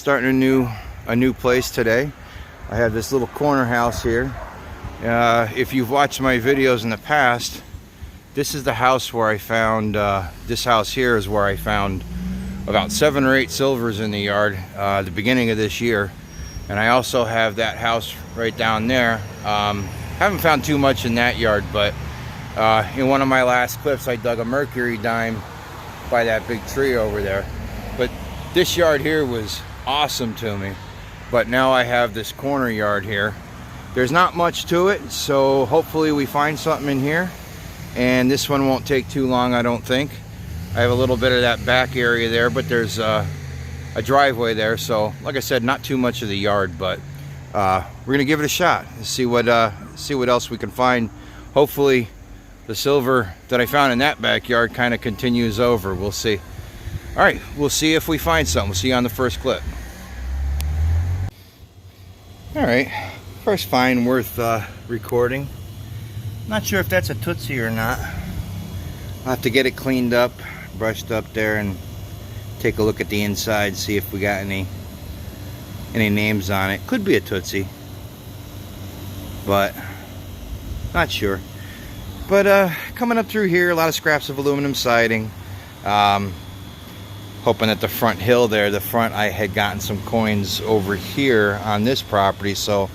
starting a new place today. I have this little corner house here. If you've watched my videos in the past, this is the house where I found, this house here is where I found about 7 or 8 silvers in the yard the beginning of this year. And I also have that house right down there. Haven't found too much in that yard, but in one of my last clips I dug a mercury dime by that big tree over there. But this yard here was awesome to me. But now I have this corner yard here. There's not much to it, so hopefully we find something in here. And this one won't take too long, I don't think. I have a little bit of that back area there, but there's a driveway there. So like I said, not too much of the yard, but we're gonna give it a shot and see what else we can find. Hopefully the silver that I found in that backyard kind of continues over. We'll see. All right, we'll see if we find something. We'll see you on the first clip. All right, first find worth recording. Not sure if that's a Tootsie or not. I'll have to get it cleaned up, brushed up there, and take a look at the inside, see if we got any names on it. Could be a Tootsie, but not sure. But coming up through here, a lot of scraps of aluminum siding. Hoping at the front hill there, the front, I had gotten some coins over here on this property, so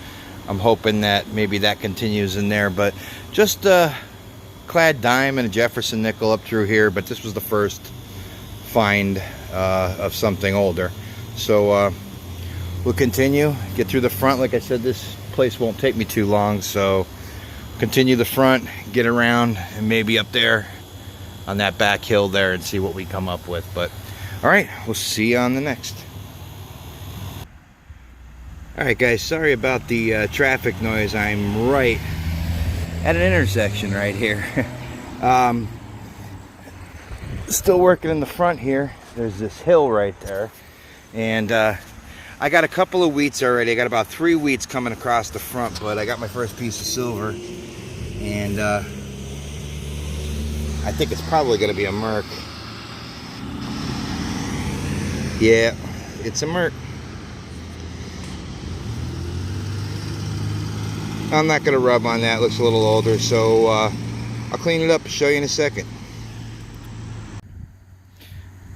I'm hoping that maybe that continues in there. But just a clad dime and a Jefferson nickel up through here, but this was the first find of something older. So we'll continue, get through the front. Like I said, this place won't take me too long, so continue the front, get around, and maybe up there on that back hill there and see what we come up with. But all right, we'll see you on the next. All right, guys, sorry about the traffic noise. I'm right at an intersection right here. Still working in the front here. There's this hill right there. And I got a couple of wheats already. I got about 3 wheats coming across the front, but I got my first piece of silver. And I think it's probably going to be a merc. Yeah, it's a merc. I'm not going to rub on that. It looks a little older, so I'll clean it up and show you in a second.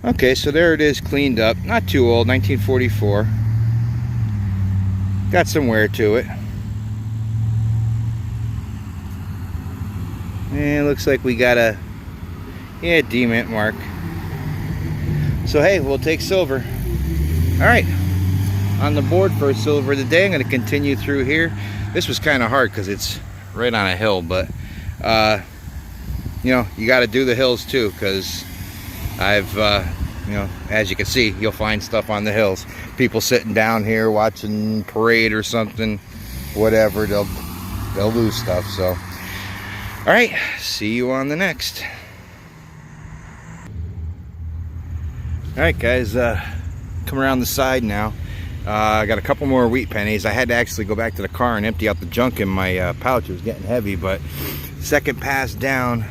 Okay, so there it is, cleaned up. Not too old, 1944. Got some wear to it. And it looks like we got a D-mint mark. So hey, we'll take silver. All right, on the board for silver of the day. I'm going to continue through here. This was kind of hard because it's right on a hill, but you know, you got to do the hills too, because I've you know, as you can see, you'll find stuff on the hills. People sitting down here watching parade or something, whatever, they'll lose stuff. So all right, see you on the next. All right, guys, come around the side now. I got a couple more wheat pennies. I had to actually go back to the car and empty out the junk in my pouch. It was getting heavy, but second pass down.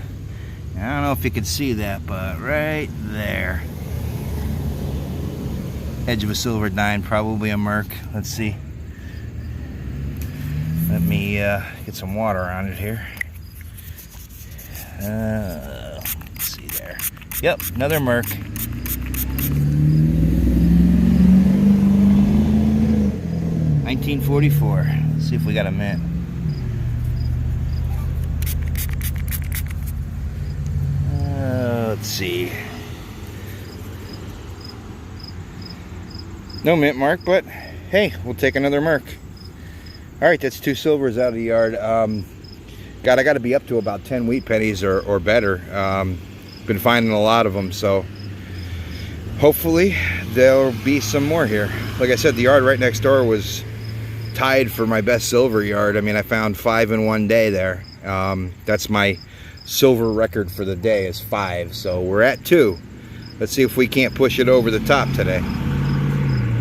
I don't know if you can see that, but right there. Edge of a silver dime, probably a merc. Let's see. Let me get some water on it here. Let's see there. Yep, another merc. 1944. Let's see if we got a mint. Let's see. No mint mark, but hey, we'll take another merc. All right, that's 2 silvers out of the yard. God, I got to be up to about 10 wheat pennies or better. Been finding a lot of them, so hopefully there'll be some more here. Like I said, the yard right next door was tied for my best silver yard. I mean, I found 5 in one day there. That's my silver record for the day, is 5. So we're at 2. Let's see if we can't push it over the top today.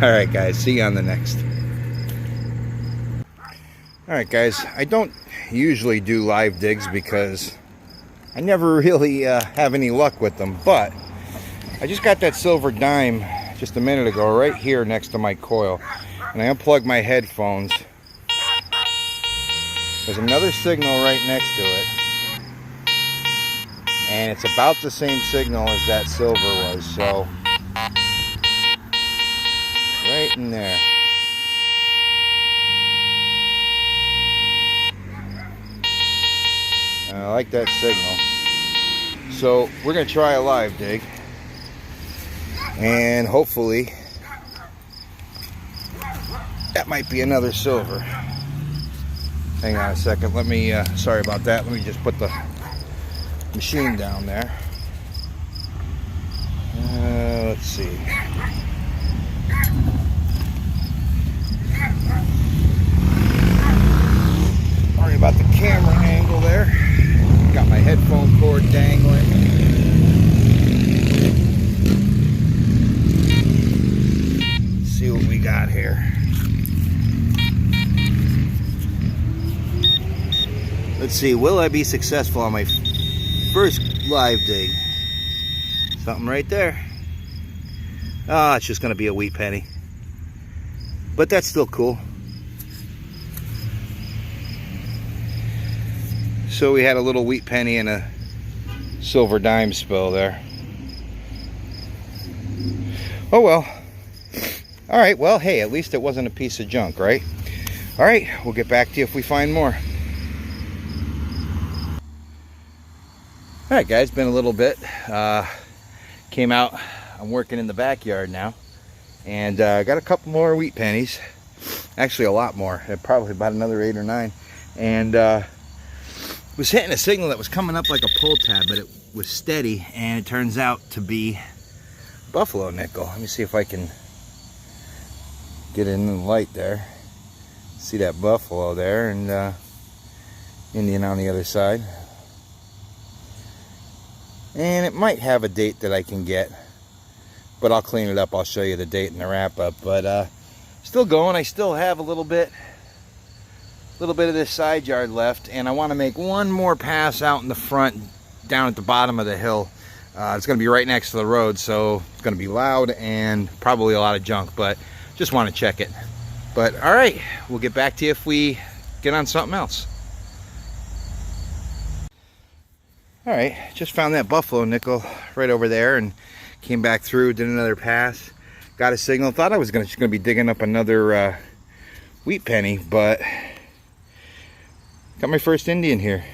All right, guys, see you on the next. All right, guys, I don't usually do live digs because I never really have any luck with them, but I just got that silver dime just a minute ago right here next to my coil. And I unplugged my headphones. There's another signal right next to it. And it's about the same signal as that silver was, so right in there. I like that signal. So we're going to try a live dig. And hopefully that might be another silver. Hang on a second. Let me, sorry about that. Let me just put the machine down there. Let's see. Sorry about the camera angle there. Got my headphone cord dangling. Let's see what we got here. Let's see, will I be successful on my first live dig? Something right there. Ah, it's just gonna be a wheat penny. But that's still cool. So we had a little wheat penny and a silver dime spill there. Oh well. All right, well, hey, at least it wasn't a piece of junk, right? All right, we'll get back to you if we find more. All right, guys, been a little bit. Came out, I'm working in the backyard now, and got a couple more wheat pennies. Actually, a lot more, probably about another 8 or 9. And was hitting a signal that was coming up like a pull tab, but it was steady, and it turns out to be buffalo nickel. Let me see if I can get it in the light there. See that buffalo there, and Indian on the other side. And it might have a date that I can get, but I'll clean it up. I'll show you the date in the wrap up. But still going. I still have a little bit of this side yard left, and I want to make one more pass out in the front, down at the bottom of the hill. It's going to be right next to the road, so it's going to be loud and probably a lot of junk, but just want to check it. But all right, we'll get back to you if we get on something else. All right, just found that buffalo nickel right over there and came back through, did another pass, got a signal. Thought I was just gonna be digging up another wheat penny, but got my first Indian here.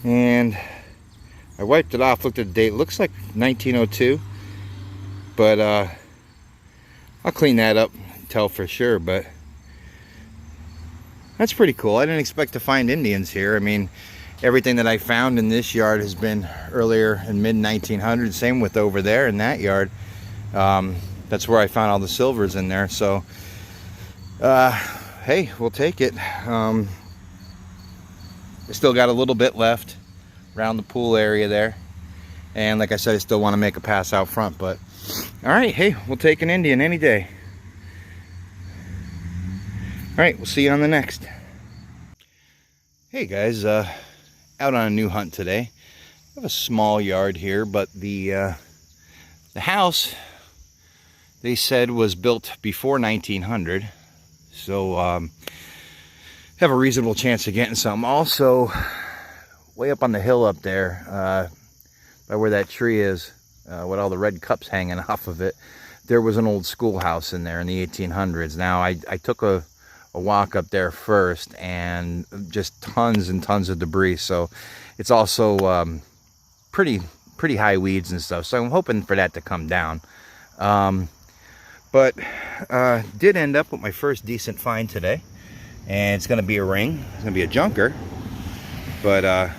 And I wiped it off, looked at the date, looks like 1902, but I'll clean that up and tell for sure. But that's pretty cool. I didn't expect to find Indians here. I mean, everything that I found in this yard has been earlier in mid-1900s. Same with over there in that yard. That's where I found all the silvers in there. So, hey, we'll take it. I still got a little bit left around the pool area there. And like I said, I still want to make a pass out front. But, all right, hey, we'll take an Indian any day. All right, we'll see you on the next. Hey, guys. Out on a new hunt today. I have a small yard here, but the house, they said, was built before 1900, so have a reasonable chance of getting some. Also, way up on the hill up there, by where that tree is, with all the red cups hanging off of it, there was an old schoolhouse in there in the 1800s. Now, I took a walk up there first, and just tons and tons of debris. So it's also pretty high weeds and stuff. So I'm hoping for that to come down. But did end up with my first decent find today, and it's going to be a ring. It's going to be a junker, but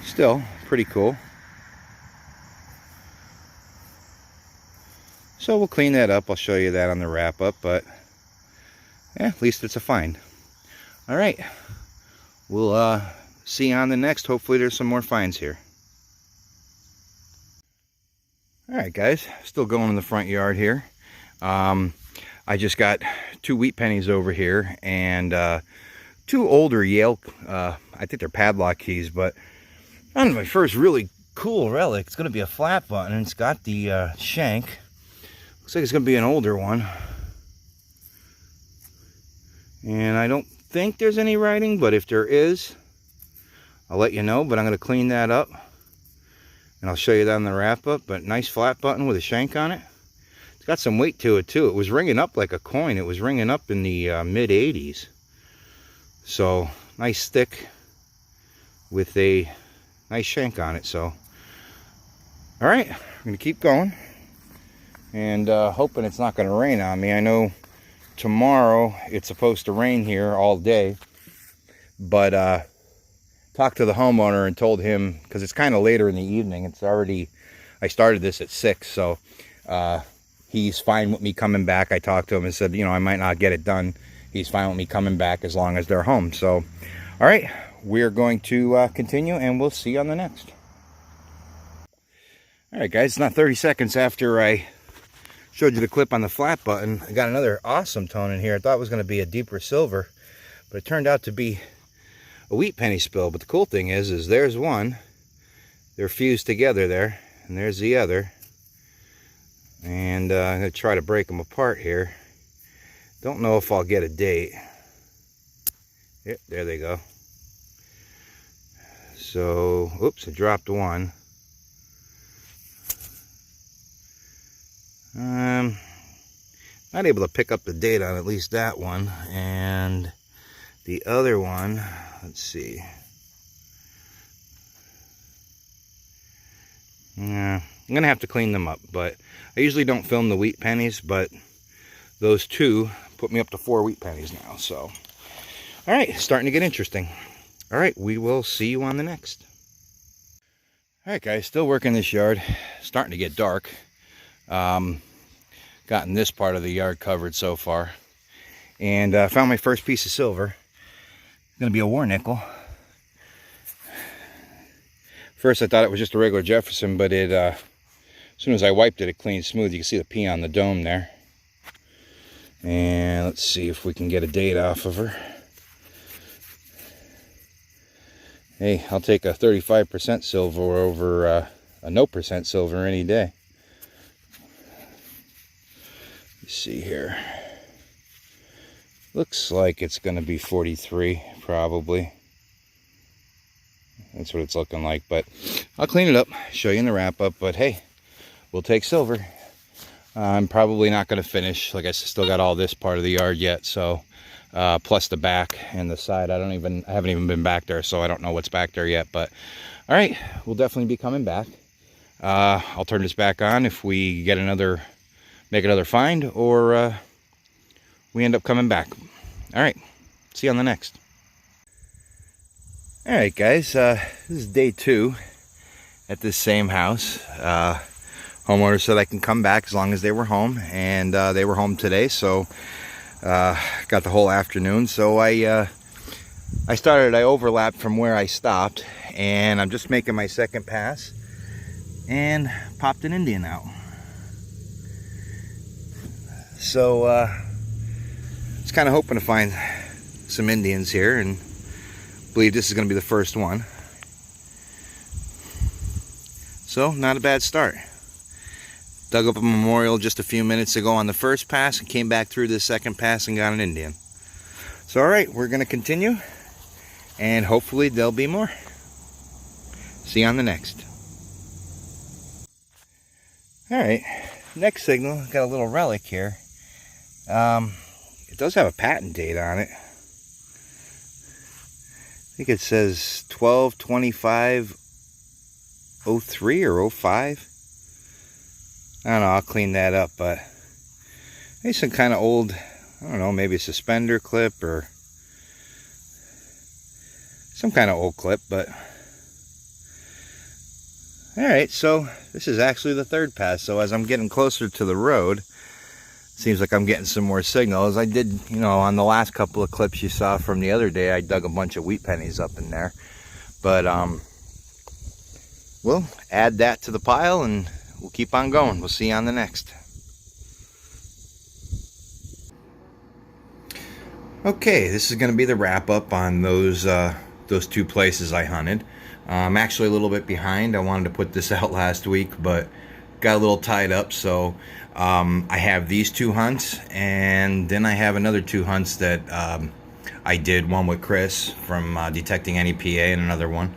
still pretty cool. So we'll clean that up. I'll show you that on the wrap up, but yeah, at least it's a find. All right, we'll see you on the next. Hopefully there's some more finds here. All right, guys, still going in the front yard here. I just got 2 wheat pennies over here, and 2 older Yale, I think they're padlock keys, but on my first really cool relic. It's going to be a flat button, and it's got the shank Looks like it's going to be an older one. And I don't think there's any writing, but if there is, I'll let you know. But I'm going to clean that up, and I'll show you that in the wrap-up. But nice flat button with a shank on it. It's got some weight to it, too. It was ringing up like a coin. It was ringing up in the mid-80s. So, nice thick with a nice shank on it. So, all right, I'm going to keep going. And hoping it's not going to rain on me. I know tomorrow it's supposed to rain here all day, but talked to the homeowner and told him, because it's kind of later in the evening, it's already, I started this at 6, so he's fine with me coming back. I talked to him and said, you know, I might not get it done. He's fine with me coming back as long as they're home. So all right, we're going to continue, and we'll see you on the next. All right, guys, it's not 30 seconds after I showed you the clip on the flat button. I got another awesome tone in here. I thought it was going to be a deeper silver, but it turned out to be a wheat penny spill. But the cool thing is there's one. They're fused together there, and there's the other. And I'm going to try to break them apart here. Don't know if I'll get a date. Yep, there they go. So, oops, I dropped one. Not able to pick up the date on at least that one. And the other one, let's see. Yeah, I'm gonna have to clean them up, but I usually don't film the wheat pennies, but those two put me up to 4 wheat pennies now. So, all right, starting to get interesting. All right, we will see you on the next. All right, guys, still working this yard. Starting to get dark. Gotten this part of the yard covered so far, and found my first piece of silver. Gonna be a war nickel. First I thought it was just a regular Jefferson, but it as soon as I wiped it, it cleaned smooth. You can see the P on the dome there. And let's see if we can get a date off of her. Hey, I'll take a 35% silver over a no percent silver any day. Let's see here. Looks like it's going to be 43, probably. That's what it's looking like, but I'll clean it up, show you in the wrap-up. But hey, we'll take silver. I'm probably not going to finish. Like I still got all this part of the yard yet, so plus the back and the side. I haven't even been back there, so I don't know what's back there yet. But all right, we'll definitely be coming back. I'll turn this back on if we get make another find, or we end up coming back. All right, see you on the next. All right, guys, this is day 2 at this same house. Homeowner said I can come back as long as they were home, and they were home today, so got the whole afternoon. So I overlapped from where I stopped, and I'm just making my second pass, and popped an Indian out. So I was kind of hoping to find some Indians here, and believe this is going to be the first one. So not a bad start. Dug up a memorial just a few minutes ago on the first pass, and came back through the second pass and got an Indian. So all right, we're going to continue, and hopefully there'll be more. See you on the next. All right, next signal, got a little relic here. It does have a patent date on it. I think it says 12/25/03 or 05. I don't know, I'll clean that up, but maybe some kind of old, I don't know, maybe a suspender clip or some kind of old clip. But all right, so this is actually the third pass. So as I'm getting closer to the road, seems like I'm getting some more signals. I did, you know, on the last couple of clips you saw from the other day, I dug a bunch of wheat pennies up in there. But we'll add that to the pile, and we'll keep on going. We'll see you on the next. Okay, this is going to be the wrap up on those 2 places I hunted. I'm actually a little bit behind. I wanted to put this out last week, but got a little tied up. So I have these 2 hunts, and then I have another 2 hunts that I did, one with Chris from Detecting NEPA, and another one.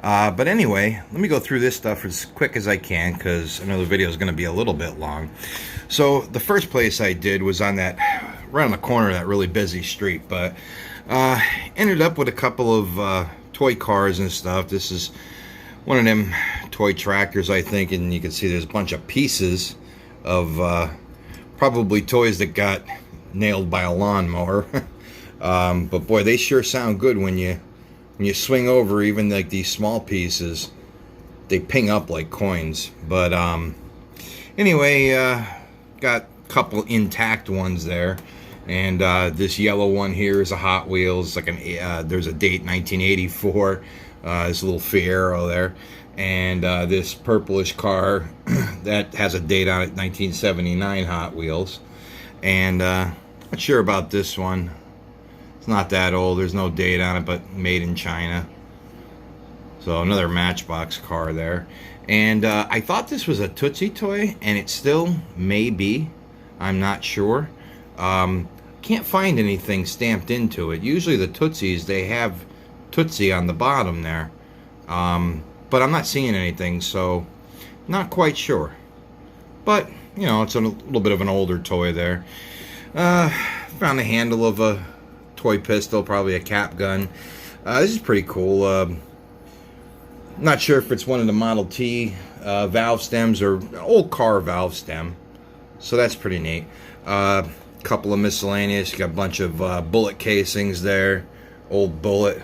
But anyway, let me go through this stuff as quick as I can, because I know the video is going to be a little bit long. So the first place I did was on that, right on the corner of that really busy street, but ended up with a couple of toy cars and stuff. This is one of them toy tractors, I think, and you can see there's a bunch of pieces of probably toys that got nailed by a lawnmower. But boy, they sure sound good when you swing over. Even like these small pieces, they ping up like coins. But anyway, got a couple intact ones there, and this yellow one here is a Hot Wheels, like there's a date 1984. This little Fiero there, and this purplish car that has a date on it, 1979 Hot Wheels. And not sure about this one. It's not that old. There's no date on it, but made in China. So another Matchbox car there. And I thought this was a Tootsie toy, and it still may be. I'm not sure. Can't find anything stamped into it. Usually the Tootsies, they have Tootsie on the bottom there. But I'm not seeing anything, so not quite sure. But, you know, it's a little bit of an older toy there. Found the handle of a toy pistol, probably a cap gun. This is pretty cool. Not sure if it's one of the Model T valve stems or an old car valve stem. So that's pretty neat. Couple of miscellaneous. You got a bunch of bullet casings there. Old bullet.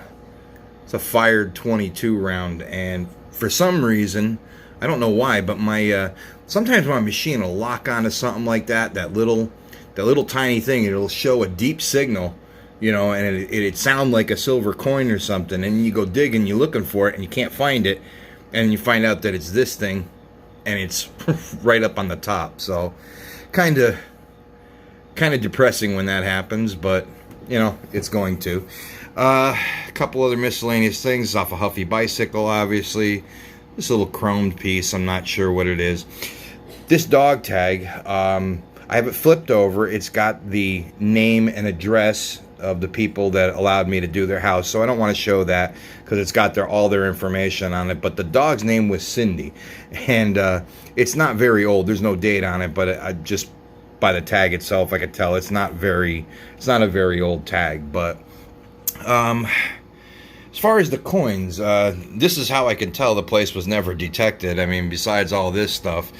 It's a fired 22 round, and for some reason, I don't know why, but my sometimes my machine will lock onto something like that. That little tiny thing. It'll show a deep signal, you know, and it'd sound like a silver coin or something. And you go digging, you're looking for it, and you can't find it, and you find out that it's this thing, and it's right up on the top. So, kind of depressing when that happens, but you know, it's going to. A couple other miscellaneous things off a Huffy bicycle, obviously. This little chromed piece, I'm not sure what it is. This dog tag, I have it flipped over. It's got the name and address of the people that allowed me to do their house, so I don't want to show that because it's got all their information on it. But the dog's name was Cindy, and it's not very old. There's no date on it, but I just by the tag itself, I could tell it's not a very old tag. But as far as the coins, this is how I can tell the place was never detected. I mean, besides all this stuff,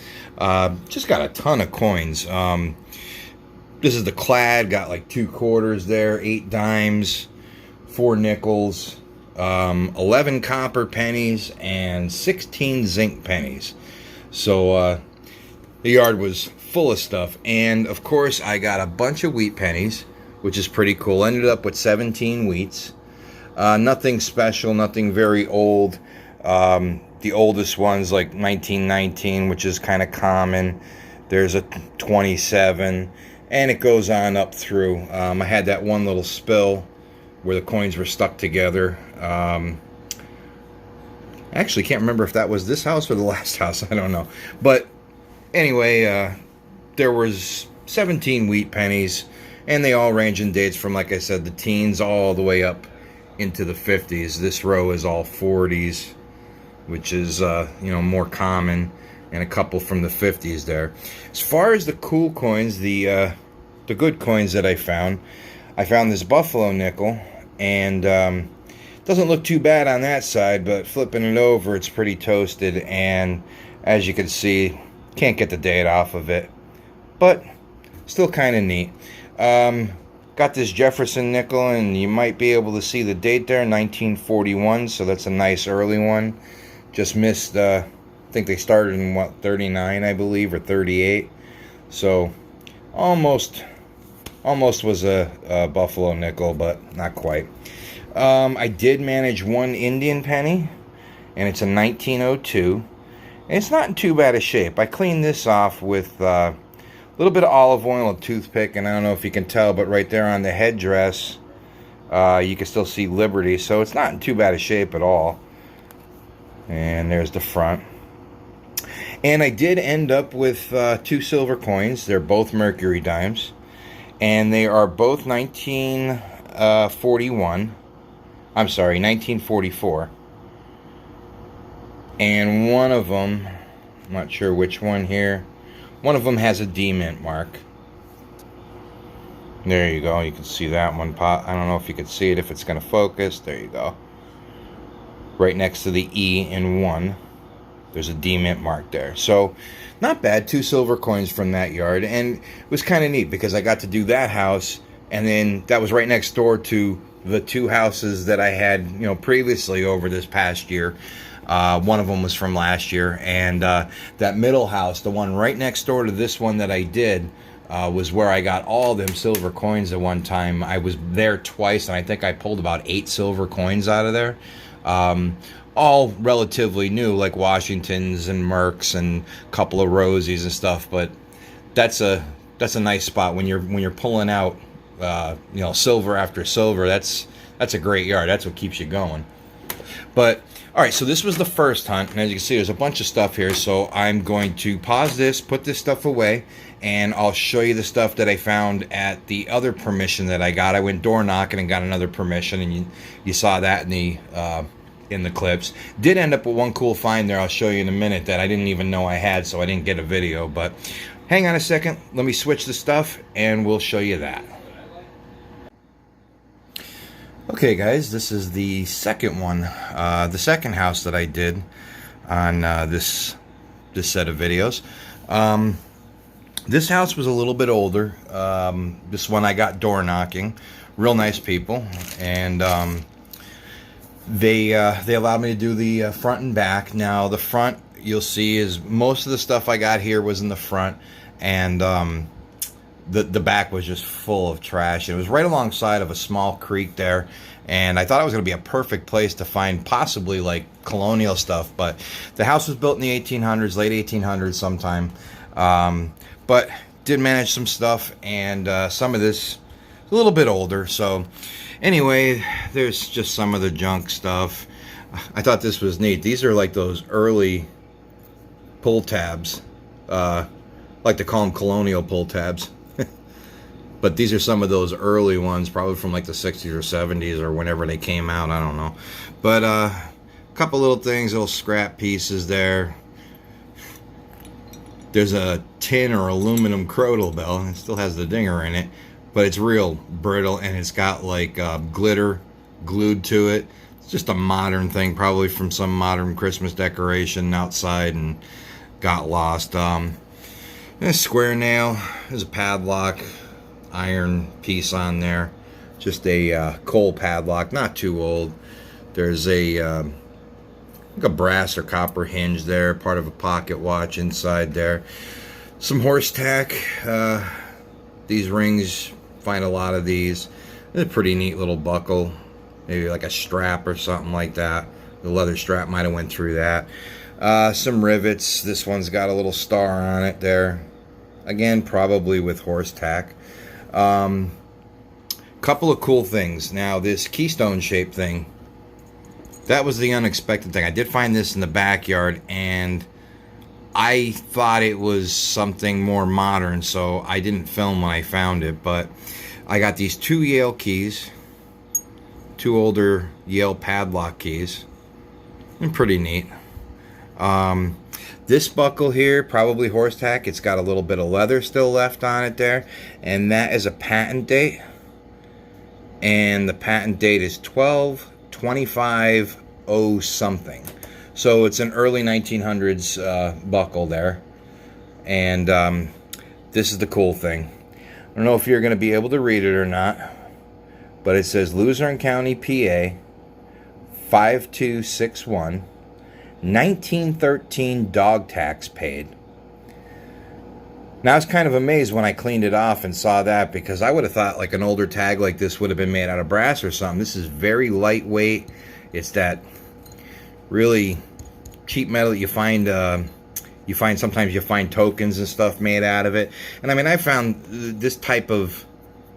just got a ton of coins. This is the clad, got like 2 quarters there, 8 dimes, 4 nickels, 11 copper pennies, and 16 zinc pennies. So the yard was full of stuff. And of course, I got a bunch of wheat pennies, which is pretty cool. Ended up with 17 wheats. Nothing special, nothing very old. The oldest one's like 1919, which is kind of common. There's a 27, and it goes on up through. I had that one little spill where the coins were stuck together. I actually can't remember if that was this house or the last house. I don't know. But anyway, there was 17 wheat pennies, and they all range in dates from, like I said, the teens all the way up into the 50s. This row is all 40s, which is you know, more common, and a couple from the 50s there. As far as the cool coins, the good coins that I found this buffalo nickel, and doesn't look too bad on that side, but flipping it over, it's pretty toasted, and as you can see, can't get the date off of it, but still kind of neat. Got this Jefferson nickel, and you might be able to see the date there, 1941, so that's a nice early one. Just missed, I think they started in, what, 39, I believe, or 38. So, almost was a buffalo nickel, but not quite. I did manage one Indian penny, and it's a 1902. And it's not in too bad a shape. I cleaned this off with a little bit of olive oil and a toothpick, and I don't know if you can tell, but right there on the headdress, you can still see Liberty, so it's not in too bad a shape at all. And there's the front. And I did end up with 2 silver coins. They're both Mercury dimes. And they are both 1941. I'm sorry, 1944. And one of them, I'm not sure which one here, one of them has a D mint mark. There you go. You can see that one pop. I don't know if you can see it, if it's going to focus. There you go. Right next to the E in 1. There's a D mint mark there. So, not bad. 2 silver coins from that yard. And it was kind of neat because I got to do that house. And then that was right next door to the 2 houses that I had, previously over this past year. One of them was from last year. And that middle house, the one right next door to this one that I did, was where I got all them silver coins at one time. I was there twice, and I think I pulled about 8 silver coins out of there. All relatively new, like Washingtons and Mercs and a couple of Rosies and stuff. But that's a nice spot when you're pulling out silver after silver. That's a great yard. That's what keeps you going. But all right, so this was the first hunt, and as you can see, there's a bunch of stuff here. So I'm going to pause this, put this stuff away, and I'll show you the stuff that I found at the other permission that I got. I went door knocking and got another permission, and you saw that in the clips. Did end up with one cool find there. I'll show you in a minute that I didn't even know I had, so I didn't get a video. But hang on a second. Let me switch the stuff, and we'll show you that. Okay, guys, this is the second one, the second house that I did on this set of videos. This house was a little bit older. This one I got door knocking. Real nice people, and they allowed me to do the front and back. Now the front, you'll see, is most of the stuff I got here was in the front, and the back was just full of trash. It was right alongside of a small creek there, and I thought it was going to be a perfect place to find possibly like colonial stuff. But the house was built in the 1800s, late 1800s sometime. But did manage some stuff, and some of this is a little bit older. So anyway, there's just some of the junk stuff. I thought this was neat. These are like those early pull tabs. I like to call them colonial pull tabs. But these are some of those early ones, probably from like the 60s or 70s or whenever they came out. I don't know. But a couple little things, little scrap pieces there. There's a tin or aluminum crotal bell. It still has the dinger in it, but it's real brittle, and it's got like glitter glued to it. It's just a modern thing, probably from some modern Christmas decoration outside and got lost. A square nail. There's a padlock, iron piece on there. Just a coal padlock, not too old. There's like a brass or copper hinge there, part of a pocket watch inside there. Some horse tack. These rings, find a lot of these. It's a pretty neat little buckle, maybe like a strap or something like that. The leather strap might have went through that. Some rivets. This one's got a little star on it there. Again, probably with horse tack. Couple of cool things. Now, this keystone shaped thing, that was the unexpected thing. I did find this in the backyard, and I thought it was something more modern, so I didn't film when I found it. But I got these 2 Yale keys, 2 older Yale padlock keys, and pretty neat. This buckle here, probably horse tack. It's got a little bit of leather still left on it there, and that is a patent date, and the patent date is 12/25/0 something. So it's an early 1900s buckle there. And this is the cool thing. I don't know if you're going to be able to read it or not, but it says Luzerne County, PA 5261, 1913 dog tax paid. Now I was kind of amazed when I cleaned it off and saw that, because I would have thought like an older tag like this would have been made out of brass or something. This is very lightweight. It's that really cheap metal that you find sometimes you find tokens and stuff made out of it. And I mean, I found this type of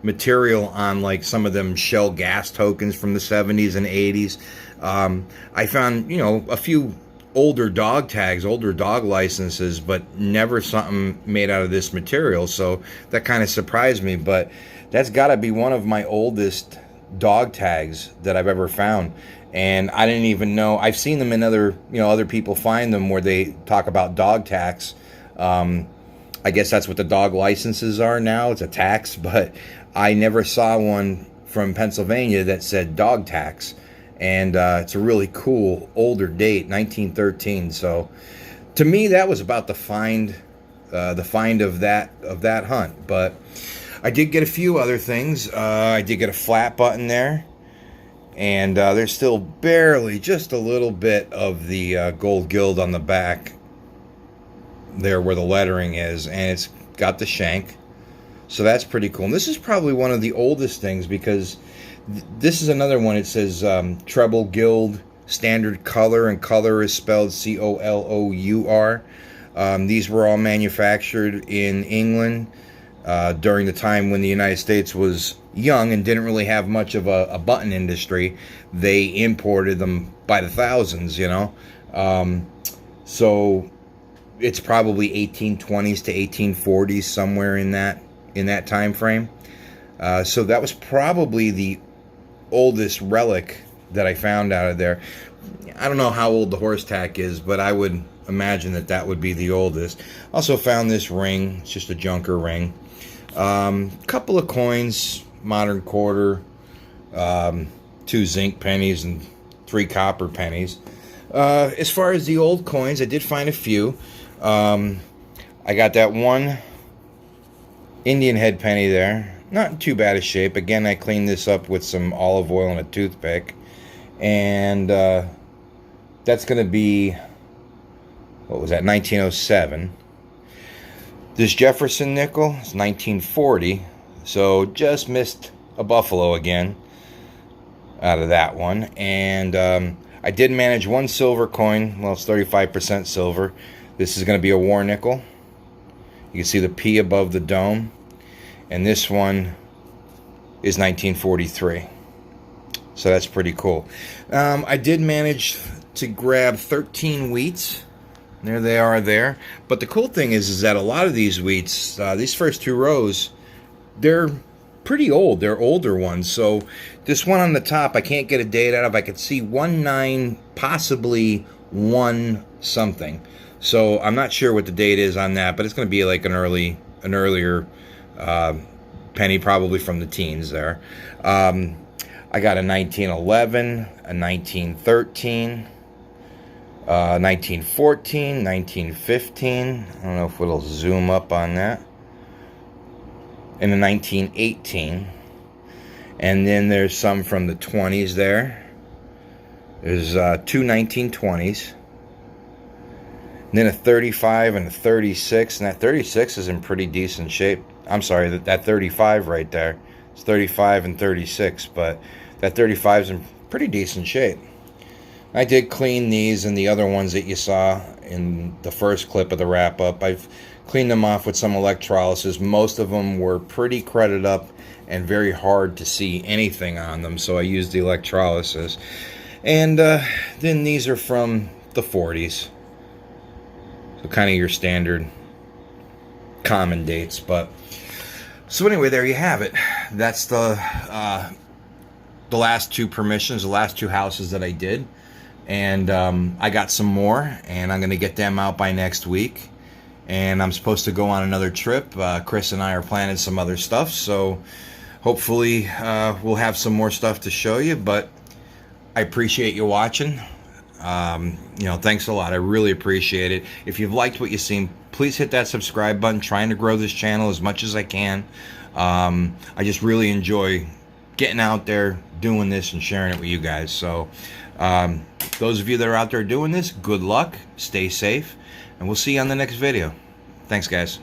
material on like some of them Shell gas tokens from the 70s and 80s. I found, a few older dog tags, older dog licenses, but never something made out of this material. So that kind of surprised me, but that's got to be one of my oldest dog tags that I've ever found. And I didn't even know. I've seen them in other, other people find them where they talk about dog tax. I guess that's what the dog licenses are now. It's a tax, but I never saw one from Pennsylvania that said dog tax. And it's a really cool older date, 1913. So to me, that was about the find of that hunt. But I did get a few other things. I did get a flat button there, and there's still barely just a little bit of the gold gild on the back there where the lettering is, and it's got the shank. So that's pretty cool. And this is probably one of the oldest things, because this is another one. It says treble gild standard color, and color is spelled C-O-L-O-U-R. These were all manufactured in England during the time when the United States was young and didn't really have much of a button industry. They imported them by the thousands, so it's probably 1820s to 1840s, somewhere in that time frame. So that was probably the oldest relic that I found out of there. I don't know how old the horse tack is, but I would imagine that would be the oldest. Also found this ring. It's just a junker ring. Couple of coins, modern quarter, 2 zinc pennies and 3 copper pennies. As far as the old coins, I did find a few. I got that one Indian head penny there. Not in too bad a shape. Again, I cleaned this up with some olive oil and a toothpick. And that's going to be, what was that, 1907. This Jefferson nickel is 1940. So just missed a buffalo again out of that one. And I did manage one silver coin. Well, it's 35% silver. This is going to be a war nickel. You can see the P above the dome. And this one is 1943. So that's pretty cool. I did manage to grab 13 wheats. There they are there. But the cool thing is that a lot of these wheats, these first 2 rows, they're pretty old. They're older ones. So this one on the top, I can't get a date out of. I could see 19, possibly 1 something. So I'm not sure what the date is on that, but it's going to be like an earlier penny, probably from the teens there. I got a 1911, a 1913, 1914, 1915. I don't know if it'll zoom up on that. And a 1918. And then there's some from the 20s there. There's 2 1920s. And then a 35 and a 36. And that 36 is in pretty decent shape. I'm sorry, that 35 right there. It's 35 and 36, but that 35 is in pretty decent shape. I did clean these and the other ones that you saw in the first clip of the wrap-up. I've cleaned them off with some electrolysis. Most of them were pretty crudted up and very hard to see anything on them, so I used the electrolysis. And then these are from the 40s. So kind of your standard common dates, but so anyway, there you have it. That's the last 2 permissions, the last 2 houses that I did, and I got some more, and I'm going to get them out by next week. And I'm supposed to go on another trip. Chris and I are planning some other stuff, so hopefully we'll have some more stuff to show you. But I appreciate you watching. Thanks a lot. I really appreciate it. If you've liked what you've seen, please hit that subscribe button. Trying to grow this channel as much as I can. I just really enjoy getting out there, doing this, and sharing it with you guys. So those of you that are out there doing this, good luck, stay safe, and we'll see you on the next video. Thanks, guys.